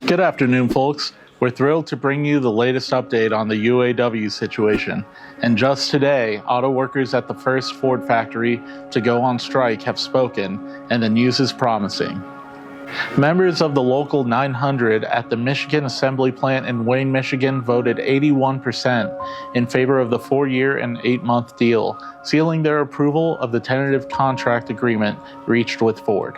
Good afternoon, folks. We're thrilled to bring you the latest update on the UAW situation. And just today, auto workers at the first Ford factory to go on strike have spoken, and the news is promising. Members of the local 900 at the Michigan Assembly Plant in Wayne, Michigan voted 81% in favor of the 4-year and 8-month deal, sealing their approval of the tentative contract agreement reached with Ford.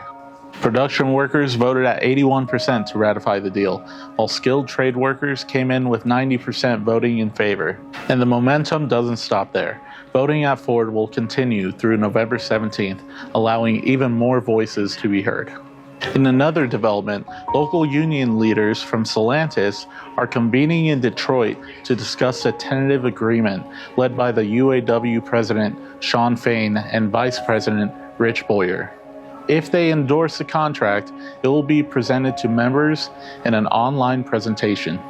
Production workers voted at 81% to ratify the deal, while skilled trade workers came in with 90% voting in favor. And the momentum doesn't stop there. Voting at Ford will continue through November 17th, allowing even more voices to be heard. In another development, local union leaders from Stellantis are convening in Detroit to discuss a tentative agreement led by the UAW President Shawn Fain and Vice President Rich Boyer. If they endorse the contract, it will be presented to members in an online presentation.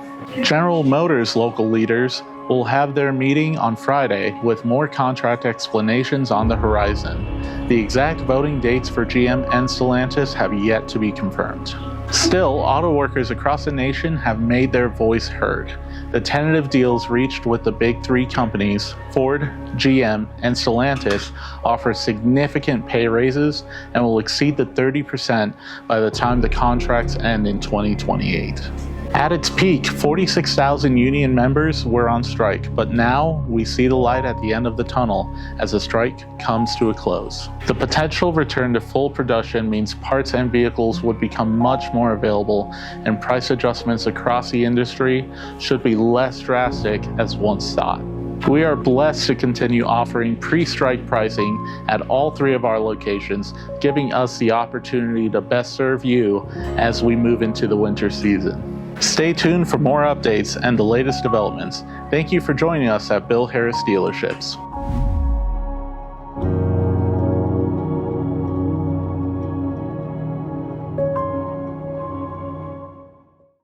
General Motors local leaders will have their meeting on Friday with more contract explanations on the horizon. The exact voting dates for GM and Stellantis have yet to be confirmed. Still, auto workers across the nation have made their voice heard. The tentative deals reached with the big three companies, Ford, GM, and Stellantis, offer significant pay raises and will exceed the 30% by the time the contracts end in 2028. At its peak, 46,000 union members were on strike, but now we see the light at the end of the tunnel as the strike comes to a close. The potential return to full production means parts and vehicles would become much more available, and price adjustments across the industry should be less drastic as once thought. We are blessed to continue offering pre-strike pricing at all three of our locations, giving us the opportunity to best serve you as we move into the winter season. Stay tuned for more updates and the latest developments. Thank you for joining us at Bill Harris Dealerships.